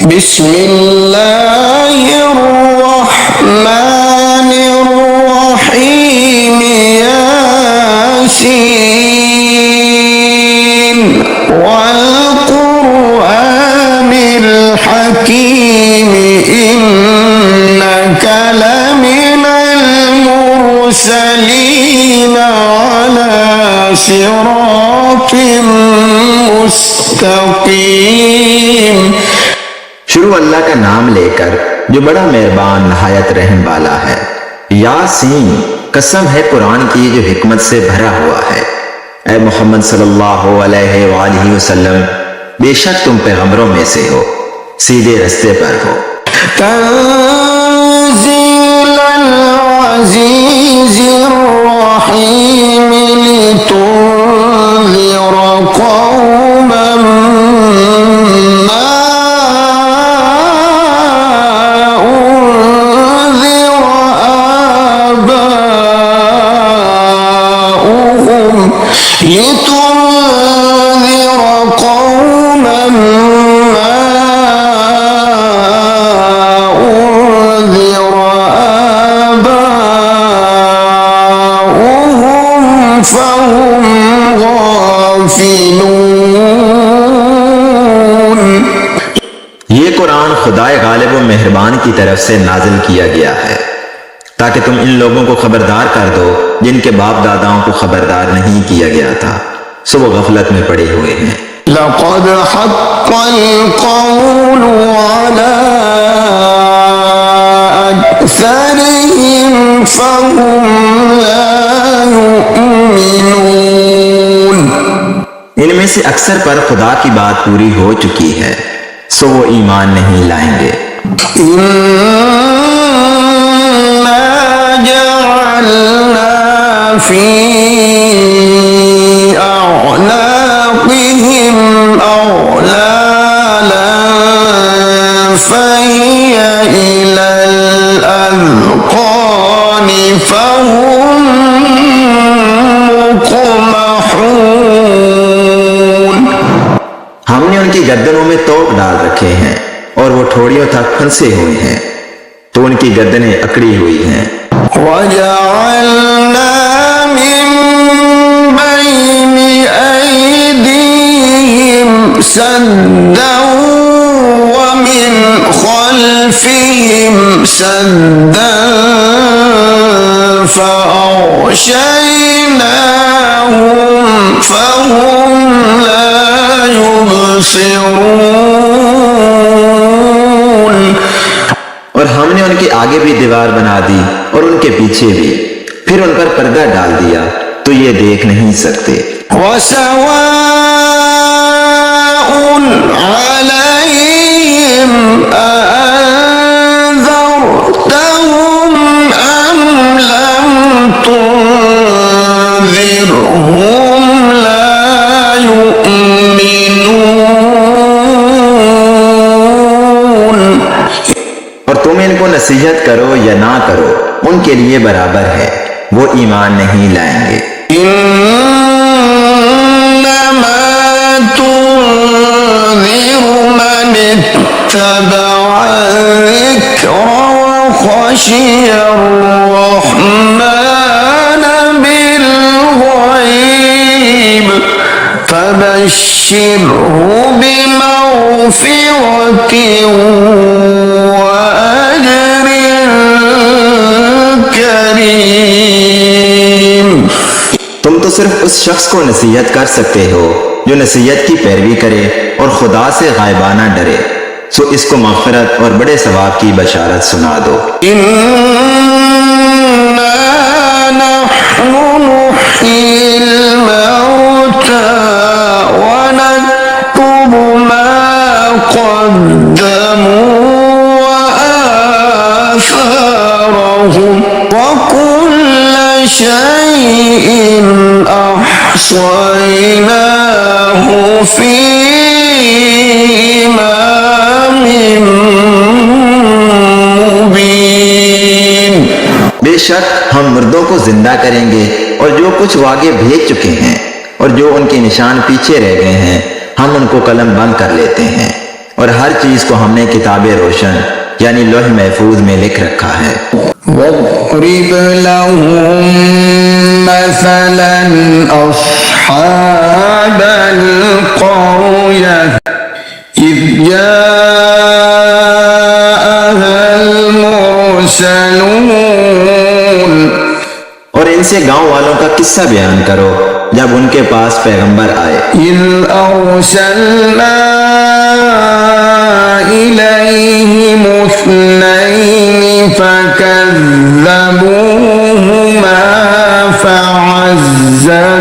बिस्मिल्लाहिर्रहमानिर्रहीम यासीन वल कुरआनिल हकीम इन्नका लमिनल मुरसलीन अला सिरातिम मुस्तकीम। शुरू अल्लाह का नाम लेकर जो बड़ा मेहरबान नहायत रहम वाला है। यासीन, कसम है कुरान की जो हिकमत से भरा हुआ है। ऐ मोहम्मद सल्लल्लाहु अलैहि वसल्लम, बेशक तुम पैगंबरों में से हो, सीधे रास्ते पर हो। तंज़ीलल अज़ीज़िर रहीम लितुन्ज़िरा कौमन मा उन्ज़िरा आबाउहुम लितुन्ज़िरा कौमन ये कुरान खुदाए गालिब व मेहरबान की तरफ से नाजिल किया गया है ताकि तुम इन लोगों को खबरदार कर दो जिनके बाप दादाओं को खबरदार नहीं किया गया था, सो वो गफलत में पड़े हुए हैं। लक़द हक़्क़ल क़ौलु अला अक्सरिहिम फ़हुम ला युमिनून। इनमें से अक्सर पर खुदा की बात पूरी हो चुकी है, सो वो ईमान नहीं लाएंगे। इन्ना जअलना फी अअनाक़िहिम अग़लालन फ़हिय इलल अज़क़ानि फ़हुम मुक़महून। हमने उनकी गर्दनों में तोप डाल रखे हैं और वो ठोड़ियों तक फंसे हुए हैं, तो उनकी गर्दनें अकड़ी हुई हैं। वजअलना मिन बैनि ऐदीहिम सद्दन व मिन खल्फिहिम सद्दन फ़अग़शयनाहुम फ़हुम ला युबसिरून। और हमने उनके आगे भी दीवार बना दी और उनके पीछे भी, फिर उन पर पर्दा डाल दिया तो ये देख नहीं सकते। वसवाउन अलैहिम अअन्ज़रतहुम अम लम तुन्ज़िरहुम ला युमिनून। और तुम इनको नसीहत करो या ना करो, उनके लिए बराबर है, वो ईमान नहीं लाएंगे। इन्नमा तुन्ज़िरु मन इत्तबअ ज़िक्र व ख़शियर रहमान बिल-ग़ैब फबश्शिरहु बिमग़फ़िरतिन व अज्रिन करीम। तुम तो सिर्फ उस शख्स को नसीहत कर सकते हो जो नसीहत की पैरवी करे और खुदा से गायबाना डरे, सो इसको मग़फ़िरत और बड़े सवाब की बशारत सुना दो। इन्ना नहनु नुह्यिल मौता व नक्तुबु मा क़द्दमू व आसारहुम व कुल्ल शैइन अहसयनाहु फी इमामिन मुबीन। बेशक हम मुर्दों को जिंदा करेंगे और जो कुछ वो आगे भेज चुके हैं और जो उनके निशान पीछे रह गए हैं हम उनको कलम बंद कर लेते हैं और और हर चीज को हमने किताबे रोशन यानी लौह महफूज में लिख रखा है। واضرب لهم مثلا أصحاب القرية إذ جاءها المرسلون। और इनसे गांव वालों का किस्सा बयान करो जब उनके पास पैगंबर आए। إذ أرسلنا إليهم اثنين فكذبوهما فعززنا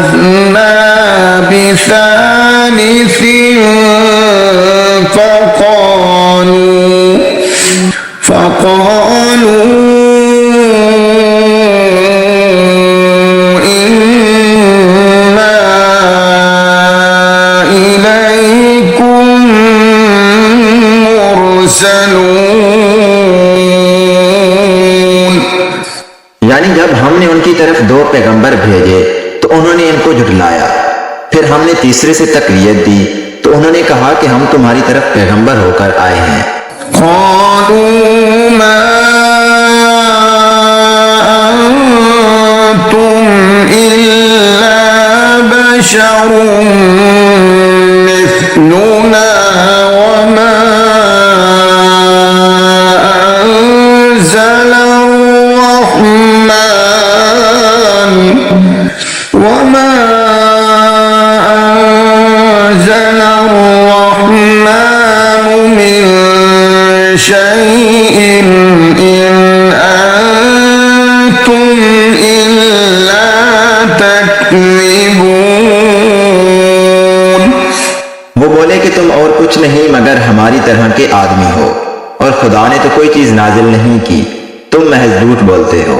بثالث فقالوا यानी जब हमने उनकी तरफ दो पैगंबर भेजे तो उन्होंने इनको झुठलाया, फिर हमने तीसरे से तकरीयत दी तो उन्होंने कहा कि हम तुम्हारी तरफ पैगंबर होकर आए हैं। वो बोले कि तुम और कुछ नहीं मगर हमारी तरह के आदमी हो और खुदा ने तो कोई चीज नाजिल नहीं की, तुम महज झूठ बोलते हो।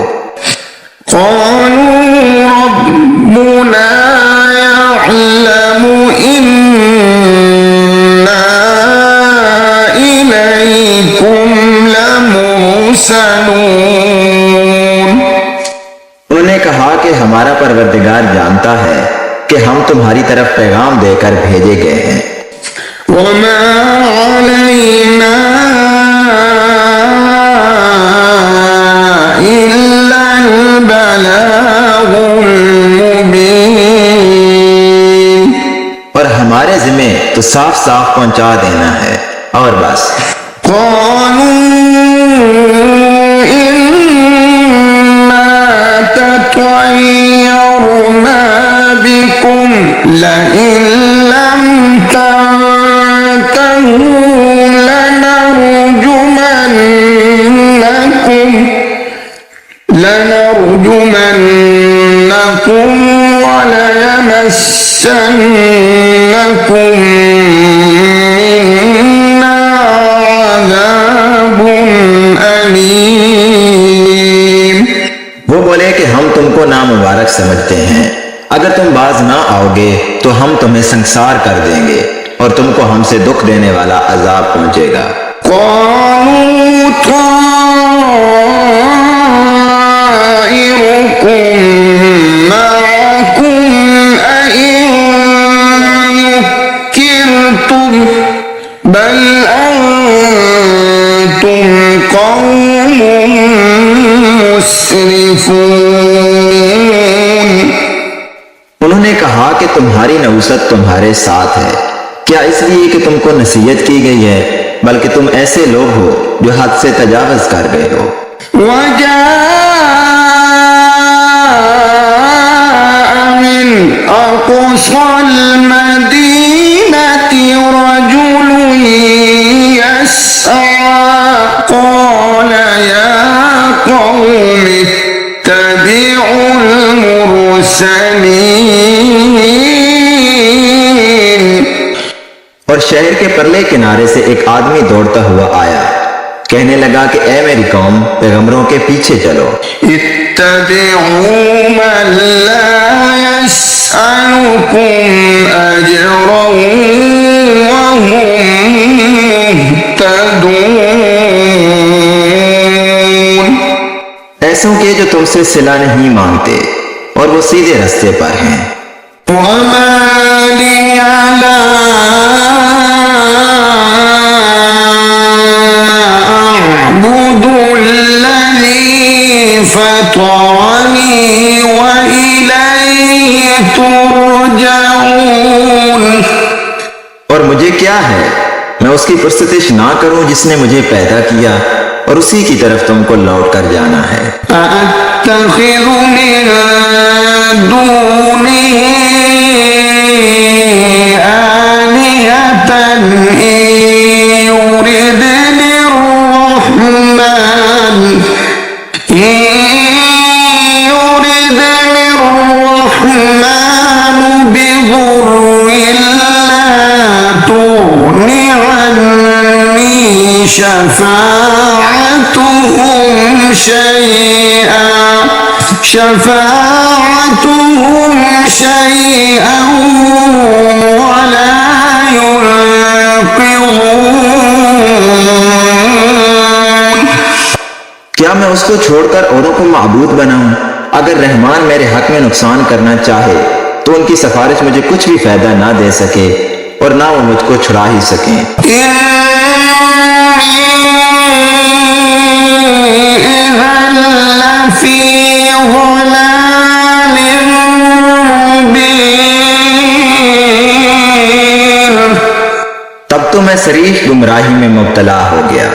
उन्होंने कहा कि हमारा परवरदिगार जानता है कि हम तुम्हारी तरफ पैगाम देकर भेजे गए हैं। वमा अलैना इल्लल बलागुल मुबीन। और हमारे जिम्मे तो साफ साफ पहुंचा देना है और बस। لئن لم تنتهوا لنرجمنكم وليمسنكم منا عذاب أليم। वो बोले कि हम तुमको नामुबारक समझते हैं, अगर तुम बाज ना आओगे तो हम तुम्हें संसार कर देंगे और तुमको हमसे दुख देने वाला अजाब पहुंचेगा। बल अंतुम कौम मुस्रिफून। उन्होंने कहा कि तुम्हारी नौसत तुम्हारे साथ है, क्या इसलिए कि तुमको नसीहत की गई है, बल्कि तुम ऐसे लोग हो जो हद से तजावज कर गए हो। मिन अक़सल मदीनति रजुल यस्आ क़ाल या क़ौम इत्तबिउल मुरसलीन। और शहर के परले किनारे से एक आदमी दौड़ता हुआ आया, कहने लगा कि ए मेरी कौम, पैगंबरों के पीछे चलो। इत्तबिउ मन ला यसअलुकुम अजरन व हुम मुहतदून। ऐसों के जो तुमसे सिला नहीं मांगते और वो सीधे रास्ते पर हैं। वमा लिया ला فطرني وإليه ترجعون। और मुझे क्या है, मैं उसकी पुरस्तिश ना करूं जिसने मुझे पैदा किया और उसी की तरफ तुमको लौट कर जाना है। أأتخذ من دونه آلهة إن يردني الرحمن بضر لا تغن عني شفاعتهم شيئا ولا ينقذون। क्या मैं उसको छोड़कर औरों को माबूद बनाऊं? अगर रहमान मेरे हक में नुकसान करना चाहे तो उनकी सिफारिश मुझे कुछ भी फायदा ना दे सके और ना वो मुझको छुड़ा ही सके। तब तो मैं शरीफ गुमराही में मुब्तला हो गया।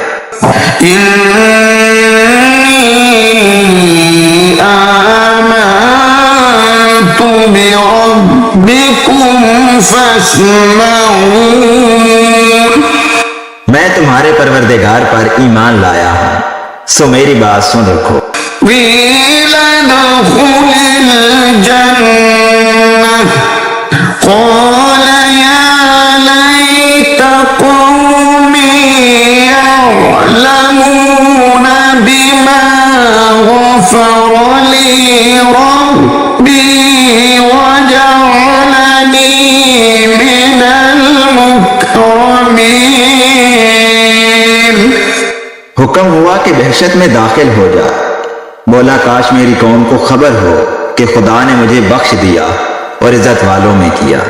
मैं तुम्हारे परवरदिगार पर ईमान लाया हूँ, सो मेरी बात सुन रखो। हुक्म हुआ कि बहशत में दाखिल हो जा। बोला काश मेरी कौम को खबर हो कि खुदा ने मुझे बख्श दिया और इज्जत वालों में किया।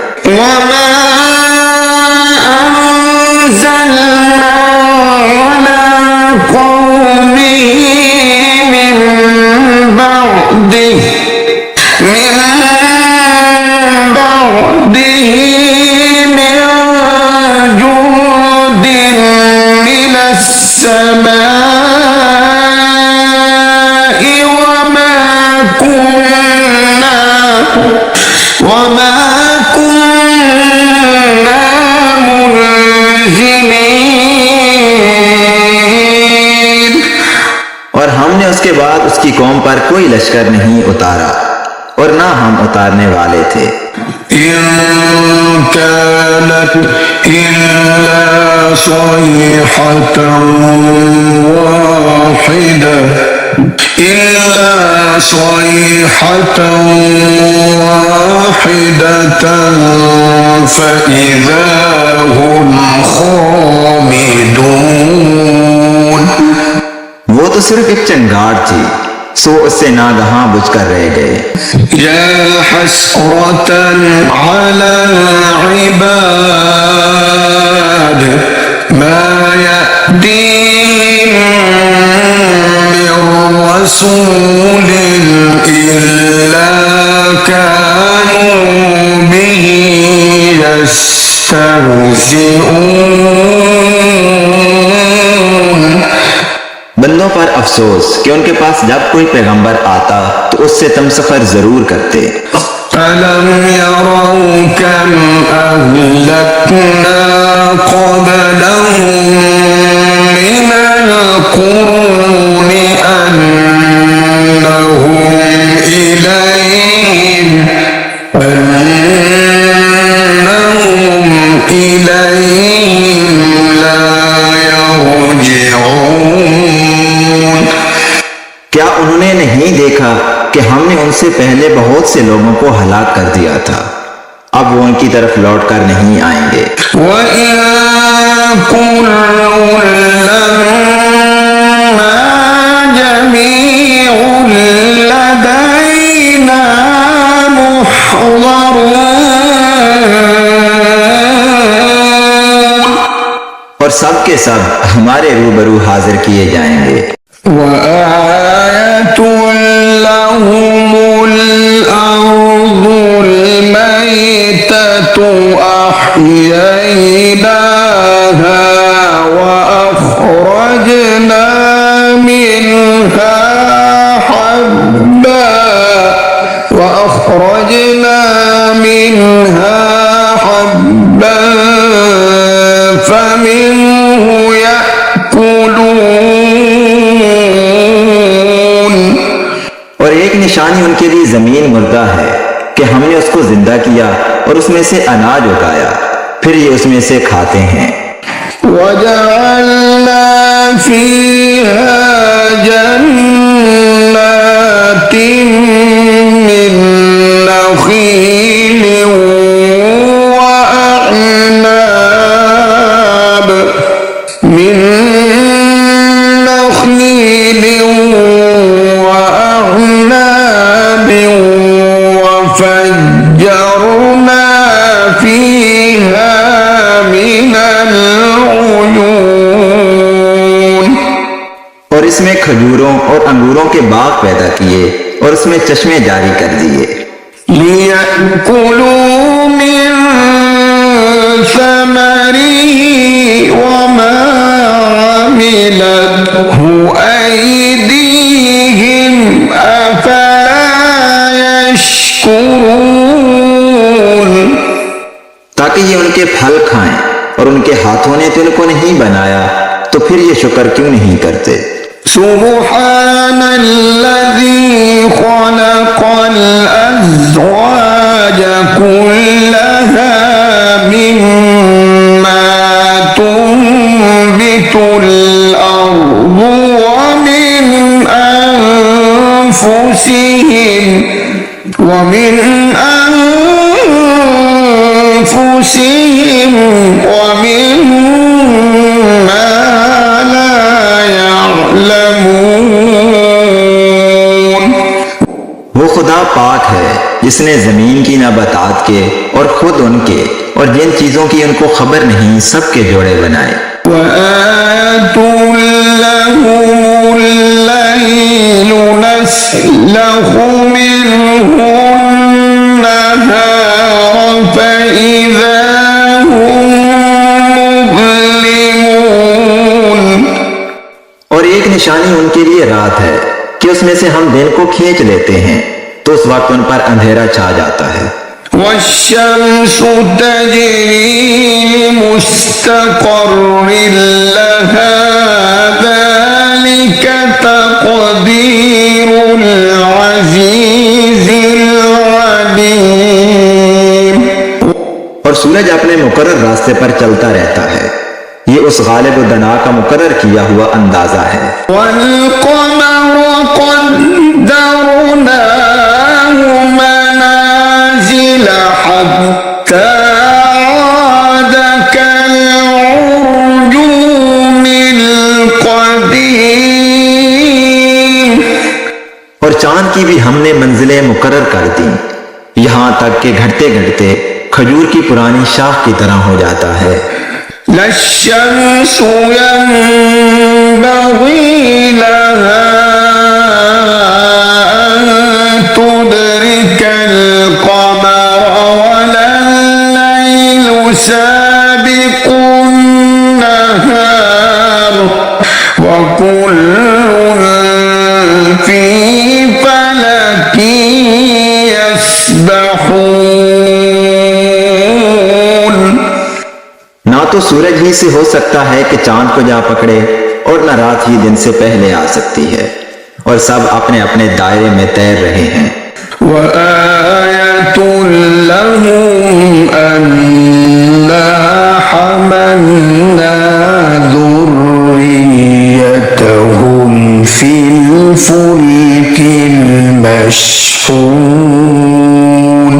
और हमने उसके बाद उसकी कौम पर कोई लश्कर नहीं उतारा और ना हम उतारने वाले थे। इन कानत इल्ला सयहतन वाहिदतन फइज़ा हुम खामिदून। वो तो सिर्फ एक चंगार थी, सो उससे नागहां बुझकर रह गए। या हसरतन अला इबाद मा यअतीहिम मिर रसूलिन इल्ला कानू बिही यस्तहज़िऊन। बंदों पर अफसोस कि उनके पास जब कोई पैगंबर आता तो उससे तुम सफर जरूर करते। अलम यरौ कम अहलकना क़ब्लहुम मिनल क़ुरूनि अन्नहुम इलैहिम ला यरजिऊन। क्या उन्होंने नहीं देखा कि हमने उनसे पहले बहुत से लोगों को हलाक कर दिया था, अब वो उनकी तरफ लौट कर नहीं आएंगे। और सब के सब हमारे रूबरू हाजिर किए जाएंगे। वआयतुल أحييناها وأخرجنا منها حبا فمنه يأكلون। और एक निशानी उनके लिए जमीन मुर्दा है कि हमने उसको जिंदा किया और उसमें से अनाज उगाया, फिर ये उसमें से खाते हैं। वजअलना फीहा जन्नातिन मिन नखील वअअनाब وفجرنا فيها من العيون। और इसमें खजूरों और अंगूरों के बाग पैदा किए और उसमें चश्मे जारी कर दिए। लियअकुलू मिन समरिही वमा अमिलतहु ऐदीहिम अफला यशकुरून। ताकि ये उनके फल खाएं, और उनके हाथों ने तो इनको नहीं बनाया, तो फिर ये शुक्र क्यों नहीं करते। सुब्हानल्लज़ी खलक़ल अज़वाज कुल्लहा मिम्मा तुंबितुल अर्दु व मिन अनफुसिहिम वमिम्मा ला यअलमून। वो खुदा पाक है जिसने जमीन की नबातात के और खुद उनके और जिन चीजों की उनको खबर नहीं सबके जोड़े बनाए। वआतुल लहुमुल लैल नस्लखु मिन्हु النهار فإذا هم مظلمون। और एक निशानी उनके लिए रात है कि उसमें से हम दिन को खींच लेते हैं, तो उस वक्त उन पर अंधेरा छा जाता है। والشمس تجري لمستقر لها ذلك تقدير العزيز العليم। और सूरज अपने मुकर्रर रास्ते पर चलता रहता है, ये उस गालिब व दना का मुकर्रर किया हुआ अंदाजा है। والقمر قدرناه منازل حتى عاد كالعرجون القديم। और चांद की भी हमने मंजिलें मुकर्रर कर दी, यहाँ तक कि घटते घटते खजूर की पुरानी शाख की तरह हो जाता है। लश्शम्स यंबग़ी लहा अन तुदरिकल क़मर वल्लैलु साबिक़ुन नहार वकुल्लुन फ़ी फ़लकिन यस्बहून। ना तो सूरज ही से हो सकता है कि चांद को जा पकड़े, और न रात ही दिन से पहले आ सकती है, और सब अपने अपने दायरे में तैर रहे हैं। वआयतुल लहुम अन्ना हमलना ذُرِّيَّتَهُمْ फिल फुल्किल मशहून।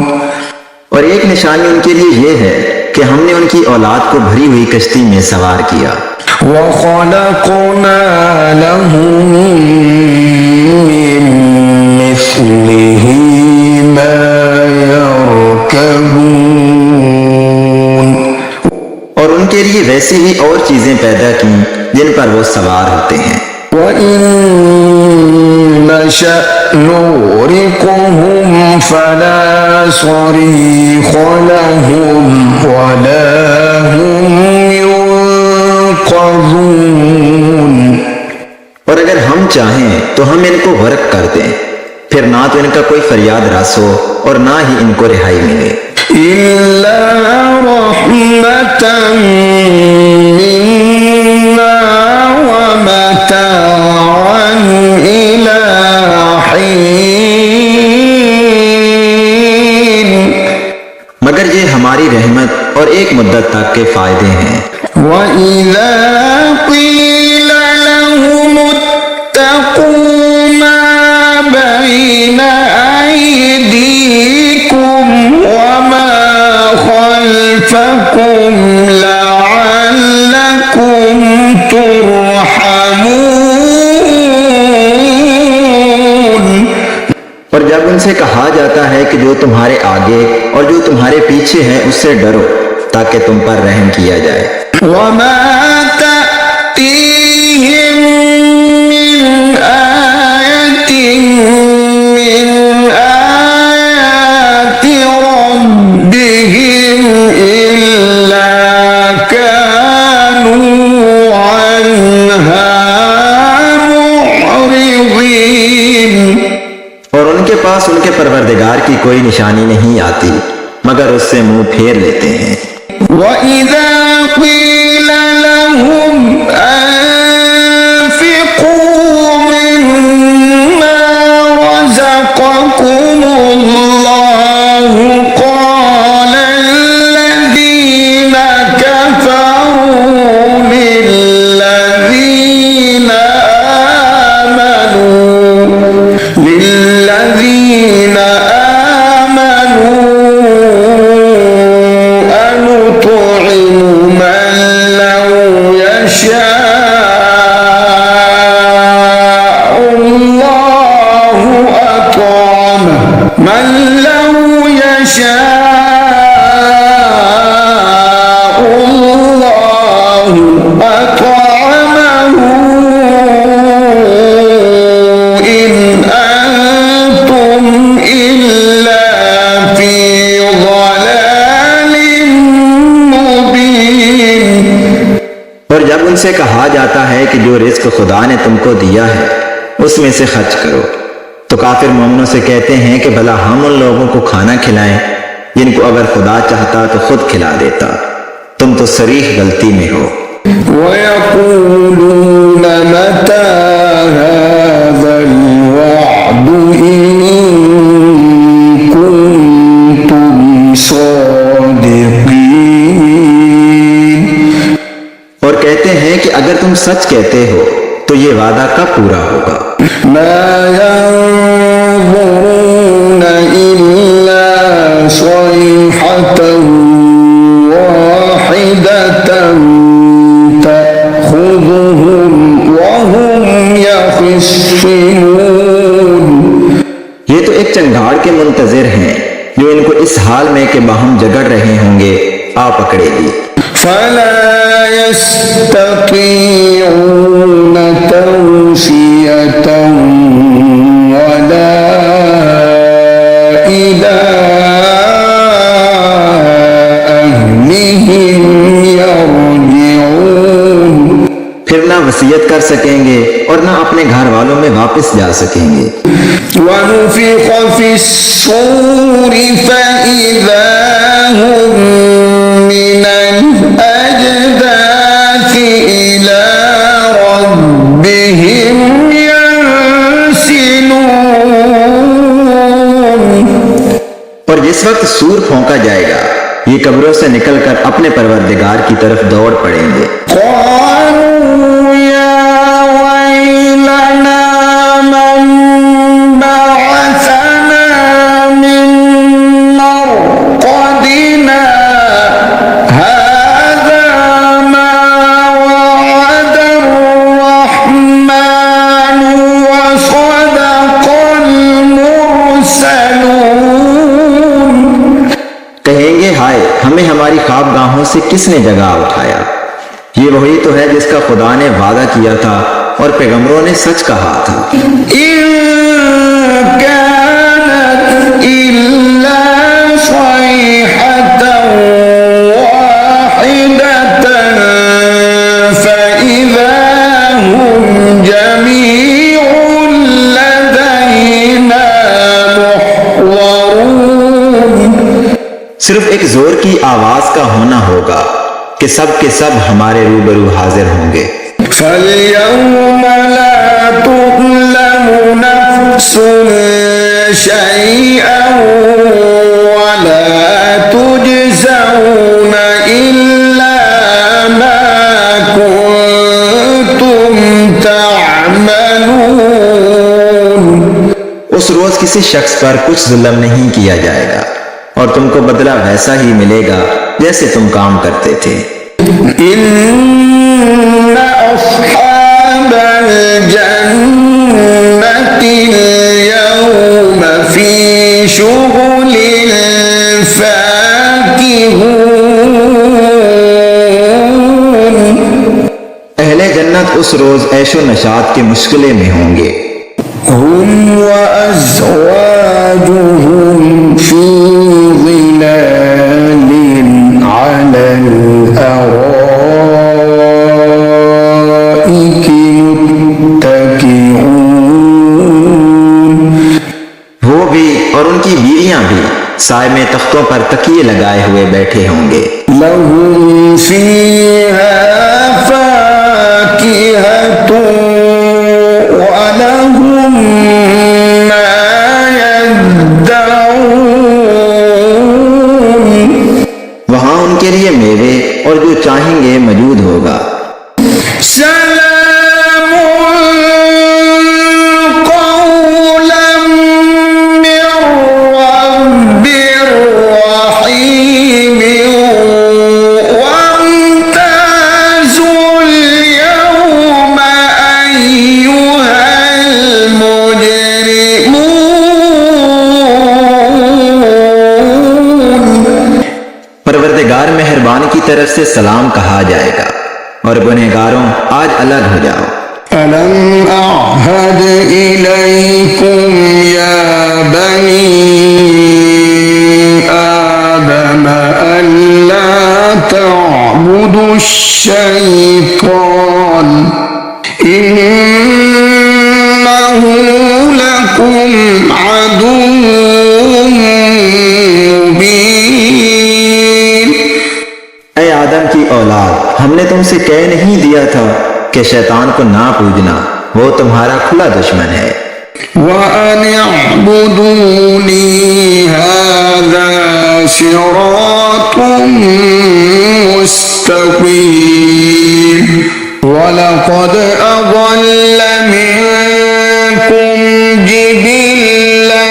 और एक निशानी उनके लिए यह है कि हमने उनकी औलाद को भरी हुई कश्ती में सवार किया। वख़लक़ना लहुम मिन मिस्लिही मा यरकबून। और उनके लिए वैसी ही और चीजें पैदा की जिन पर वो सवार होते हैं। وإن نشأ نغرقهم فلا صريخ لهم ولا هم ينقذون। और अगर हम चाहें तो हम इनको गर्क कर दें, फिर ना तो इनका कोई फरियाद रास हो और ना ही इनको रिहाई मिले। इल्ला रहमतन मिन्ना व मताअन इला हीन। मगर ये हमारी रहमत और एक मुद्दत तक के फायदे हैं। व इज़ा क़ील लहुम इत्तक़ू मा बैन अयदीकुम व मा खल्फकुम लअल्लकुम तुरहमून। और जब उनसे कहा जाता है कि जो तुम्हारे आगे और जो तुम्हारे पीछे है उससे डरो ताकि तुम पर रहम किया जाए। वमा तअतीहिम मिन आयतिन मिन आयाति रब्बिहिम इल्ला कानू अन्हा मुअरिदीन। और उनके पास उनके परवरदिगार की कोई निशानी नहीं आती मगर उससे मुंह फेर लेते हैं। वइज़ा क़ील लहुम अन्फ़िक़ू मिम्मा रज़क़कुमुल्लाहु क़ाल अल्लज़ीना कफ़रू लिल्लज़ीना आमनू अनुत'iमु मन लौ यशाअल्लाहु अत'अमहु मन लौ यशाअल्लाहु अत'अमहु इन अंतुम इल्ला फी ज़लालिम मुबीन। और जब उनसे कहा जाता है कि जो रिज्क खुदा ने तुमको दिया है उसमें से खर्च करो तो काफिर मोमिनों से कहते हैं कि भला हम उन लोगों को खाना खिलाएं जिनको अगर खुदा चाहता तो खुद खिला देता, तुम तो सरीह गलती में हो। वयक़ूलून मता हाज़ल वअदु इन कुन्तुम सादिक़ीन। और कहते हैं कि अगर तुम सच कहते हो तो ये वादा कब पूरा होगा। मा यंज़ुरून इल्ला सयहतन वाहिदतन तअख़ुज़ुहुम वहुम यख़िस्सिमून। ये तो एक चंगाड़ के मुंतजिर हैं जो इनको इस हाल में कि बाहम जगड़ रहे होंगे आ पकड़ेगी। फला यस्ततीऊन तौसियतन वला इला अहलिहिम यरजिऊन। फिर ना वसीयत कर सकेंगे और ना अपने घर वालों में वापस जा सकेंगे। वनुफ़िख़ फ़िस्सूर फ़इज़ा हुम मिनल अजदाथि इला रब्बिहिम यंसिलून। और जिस वक्त सूर फौंका जाएगा ये कब्रों से निकलकर अपने परवरदिगार की तरफ दौड़ पड़ेंगे। क़ालू या वैलना मन बअसना मिन मरक़दिना हाज़ा मा वअदर रहमानु व सदक़ल मुरसलून। कहेंगे हाय हमें हमारी ख्वाबगाहों से किसने जगा उठाया। ये वही तो है जिसका खुदा ने वादा किया था और पैगंबरों ने सच कहा था। इन कानत इल्ला सयहतन वाहिदतन फइज़ा हुम जमीउन लदैना मुहज़रून। सिर्फ एक जोर की आवाज का होना होगा कि सब के सब हमारे रूबरू हाजिर होंगे। فَالْيَوْمَ لَا تُظْلَمُ نَفْسٌ شَيْئًا وَلَا تُجْزَوْنَ إِلَّا مَا كُنتُمْ تَعْمَلُونَ। उस रोज किसी शख्स पर कुछ जुल्म नहीं किया जाएगा और तुमको बदला वैसा ही मिलेगा जैसे तुम काम करते थे। इन्ना अस्हाबल जन्नति यौम फी शुगुलिन फाकिहून। अहले जन्नत उस रोज ऐशो नशात के मुश्किले में होंगे। हुम व अज़वाजुहुम फी ज़िलालिन अलल अराइकि मुत्तकिऊन। वो भी और उनकी बीवियां भी साए में तख्तों पर तकिए लगाए हुए बैठे होंगे। लहुम फीहा फाकिहतुन व लहुम मा यद्दऊन। वहां उनके लिए मेवे और जो चाहेंगे मौजूद होगा। सलामुन कौलन मिर रब्बिर रहीम वम्ताजुल यौम अय्युहल मुजरिमून। परवरदिगार मेहरबान की तरफ से सलाम कहा जाएगा और गुनहगारों आज अलग हो जाओ। अलम अअहद इलैकुम या बनी आदम अल्ला तअबुदु शैतान इन्नहु लकुम अदुव्वुम मुबीन। ऐ आदम की औलाद, हमने तुमसे कह नहीं दिया था कि शैतान को ना पूजना, वो तुम्हारा खुला दुश्मन है। وأن اعبدوني هذا صراط مستقيم ولقد أضل منكم جبلا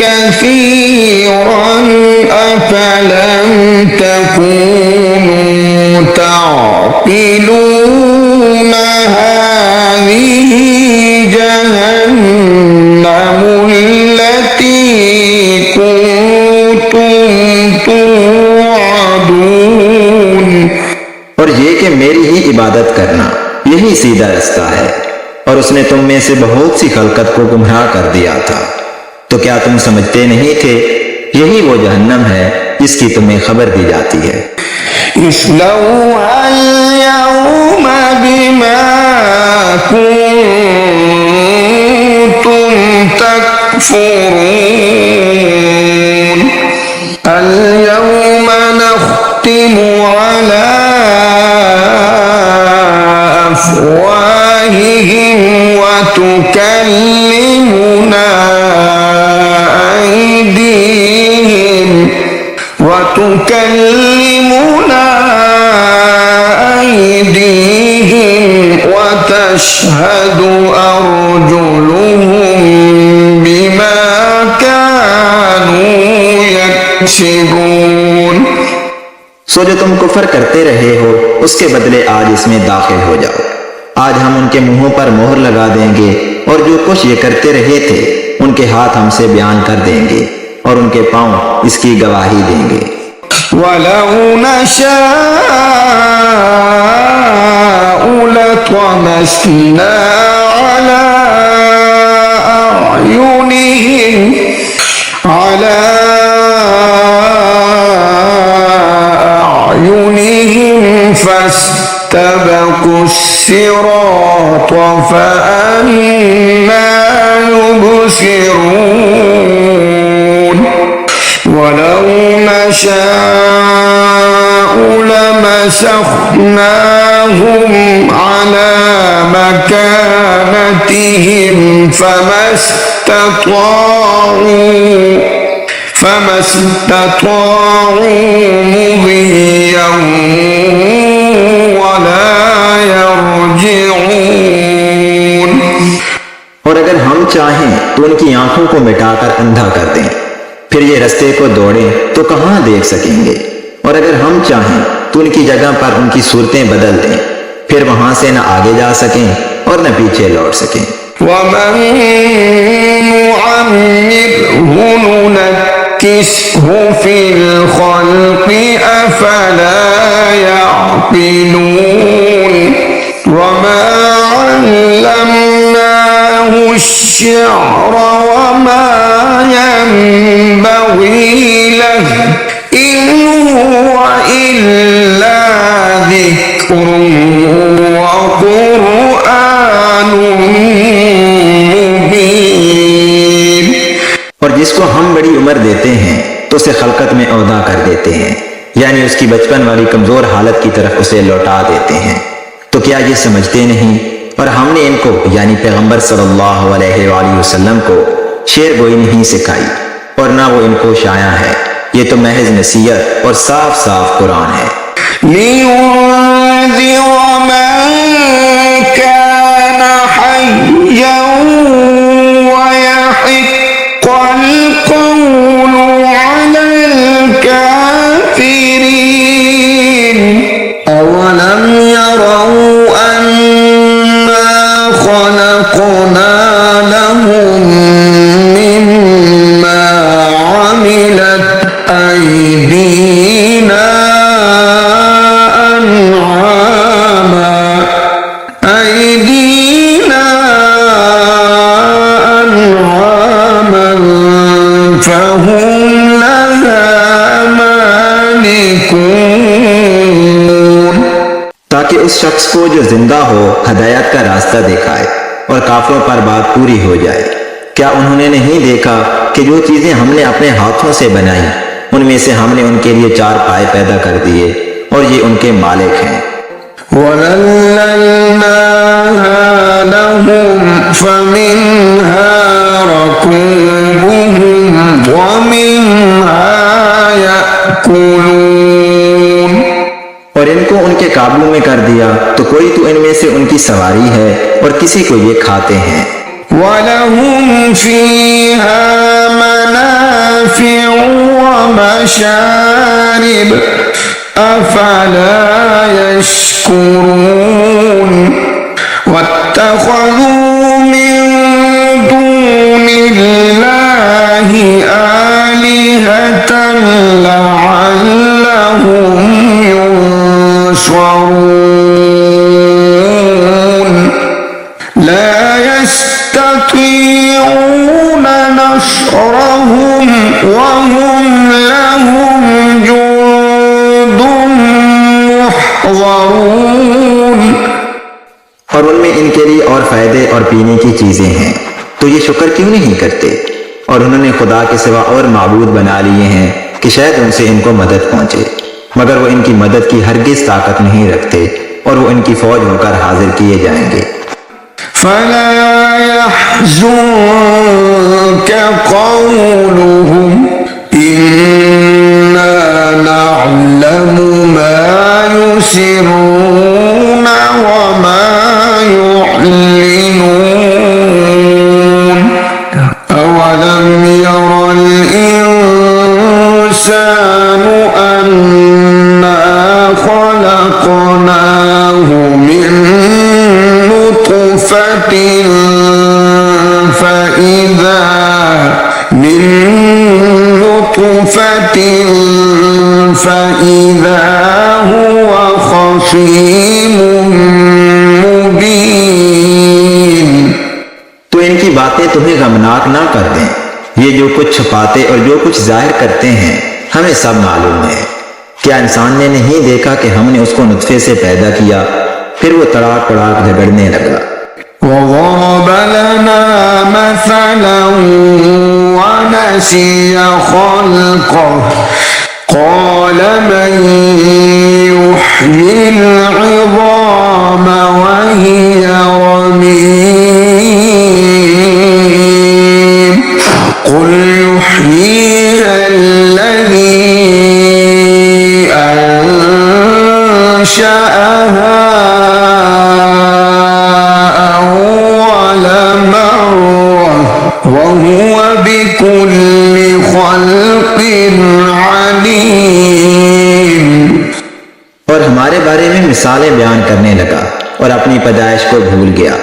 كثيرا أفلم تكونوا تعقلون هذه جهنم التي كنتم توعدون। और ये कि मेरी ही इबादत करना यही सीधा रास्ता है, और उसने तुम में से बहुत सी खलकत को गुमराह कर दिया था। तो क्या तुम समझते नहीं थे यही वो जहन्नम है जिसकी तुम्हें खबर दी जाती है। इस्लौहा अल-यौम बिमा कुंतुम तकफुरून। अल-यौम नख्तिमु अला अफ़वाहिहिम व तुकल्लिमुना أيديهم وتشهد أرجلهم بما كانوا يكسبون। सो जो तुम कुफर करते रहे हो उसके बदले आज इसमें दाखिल हो जाओ। आज हम उनके मुंहों पर मोहर लगा देंगे और जो कुछ ये करते रहे थे उनके हाथ हमसे बयान कर देंगे और उनके पांव इसकी गवाही देंगे। ولو نشاء لطمسنا على أعينهم فاستبقوا الصراط فأنى يبصرون ولو نشاء لمسخناهم على مكانتهم فما استطاعوا مضيا ولا يرجعون। और अगर हम चाहें तो उनकी आंखों को मिटाकर अंधा कर दें, फिर ये रास्ते को दौड़ें तो कहां देख सकेंगे। और अगर हम चाहें तो उनकी जगह पर उनकी सूरतें बदल दें, फिर वहां से न आगे जा सकें और न पीछे लौट सकें। वमन नुअम्मिरहु नुनक्किसहु फिल खल्क़ि अफला यअक़िलून वमा अल्लमनाहु अश्शिअर वमा यंबग़ी लहु इन हुव इल्ला ज़िक्रुन व क़ुरआनुन मुबीन। और जिसको हम बड़ी उम्र देते हैं तो उसे खलकत में औदा कर देते हैं, यानी उसकी बचपन वाली कमजोर हालत की तरफ उसे लौटा देते हैं। तो क्या ये समझते नहीं? और हमने इनको यानी पैगंबर सल्लल्लाहु अलैहि वसल्लम को शेर गोई नहीं सिखाई और ना वो इनको शाया है। ये तो महज नसीहत और साफ साफ कुरान है। लियुन्ज़िर मन कान हय्यन वयहिक़्क़ल क़ौलु अलल काफ़िरीन अवलम यरौ अन्ना खलक़ना लहुम मिम्मा अमिलत أيدينا أنعاما فهم لها مالكون। ताकि उस शख्स को जो जिंदा हो हदायत का रास्ता दिखाए और काफिरों पर बात पूरी हो जाए। क्या उन्होंने नहीं देखा कि जो चीजें हमने अपने हाथों से बनाई उनमें से हमने उनके लिए 4 पाए पैदा कर दिए और ये उनके मालिक हैं। वज़ल्लल्नाहा लहुम फमिन्हा रकूबुहुम वमिन्हा याकुलून। और इनको उनके काबू में कर दिया तो कोई तो इनमें से उनकी सवारी है और किसी को ये खाते हैं। वलहुम फीहा मनाफ़िउ वमशारिब अफला यश्कुरून वत्तख़ज़ू मिन दूनिल्लाहि आलिहतन लअल्लहुम युनसरून ला यस्ततीऊन नस्रहुम वहुम लहुम जुन्दुम मुहज़रून। और उनमें इनके लिए और फायदे और पीने की चीजें हैं, तो ये शुक्र क्यों नहीं करते? और उन्होंने खुदा के सिवा और माबूद बना लिए हैं कि शायद उनसे इनको मदद पहुंचे, मगर वो इनकी मदद की हरगिज ताकत नहीं रखते और वो इनकी फौज होकर हाजिर किए जाएंगे। फला यहज़ुनक क़ौलुहुम इन्ना नअलमु मा युसिर्रून व मा युअलिनून अवलम यरल इंसानु अन्ना खलक़नाहु मिन فإذا هو خصيم मुबीन। तो इनकी बातें तुम्हें गमनाक ना कर दें। ये जो कुछ छुपाते और जो कुछ जाहिर करते हैं हमें सब मालूम है। क्या इंसान ने नहीं देखा कि हमने उसको नुत्फे से पैदा किया, फिर वो तड़ाक तड़ाक झगड़ने लगा। وضرب لنا مثلا ونسي خلقه قال من يحيي العظام وهي رميم قل يحييها الذي أنشأها وهو بكل خلق عليم। और हमारे बारे में मिसालें बयान करने लगा और अपनी पैदाइश को भूल गया।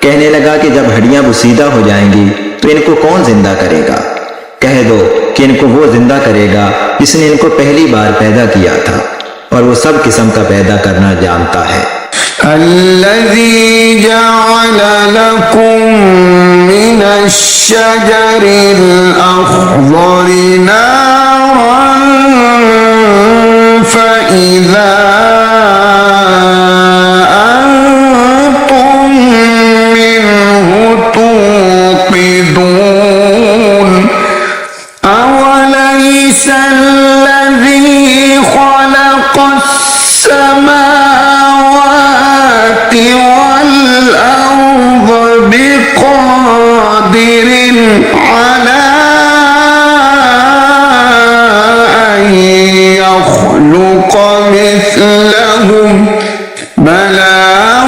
कहने लगा कि जब हड्डियां बुसीदा हो जाएंगी तो इनको कौन जिंदा करेगा। कह दो कि इनको वो जिंदा करेगा जिसने इनको पहली बार पैदा किया था और वो सब किस्म का पैदा करना जानता है। الذي جعل لكم من الشجر الأخضر نارا فإذا أنتم منه توقدون أوليس الذي خلق السماوات والأرض بقادر على أن يخلق مثلهم بلى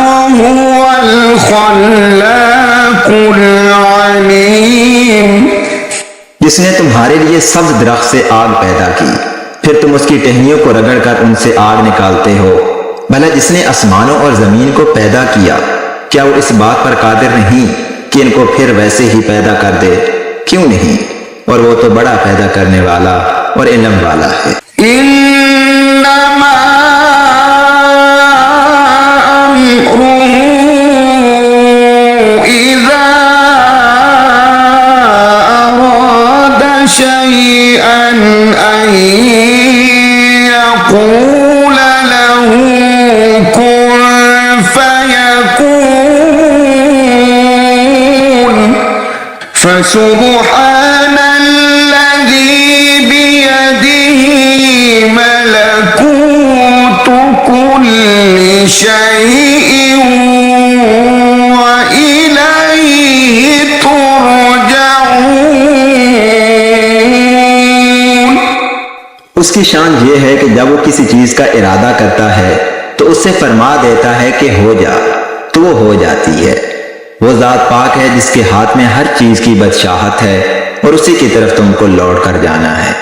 وهو الخلاق العليم। जिसने तुम्हारे लिए सब्ज दरख्त से आग पैदा की, फिर तुम उसकी टहनियों को रगड़कर उनसे आग निकालते हो। भला जिसने आसमानों और जमीन को पैदा किया, क्या वो इस बात पर कादिर नहीं कि इनको फिर वैसे ही पैदा कर दे? क्यों नहीं? और वो तो बड़ा पैदा करने वाला और इल्म वाला है। इन्नमा अम्रुहु इज़ा अरादा शैअन अन यक़ूल लहू कुन फयकून फसुब्हान الذي بيده ملكوت كل شيء وإليه ترجعون। उसकी शान ये है कि जब वो किसी चीज का इरादा करता है तो उससे फरमा देता है कि हो जा, तो वो हो जाती है। वो जात पाक है जिसके हाथ में हर चीज की बादशाहत है और उसी की तरफ तुमको लौट कर जाना है।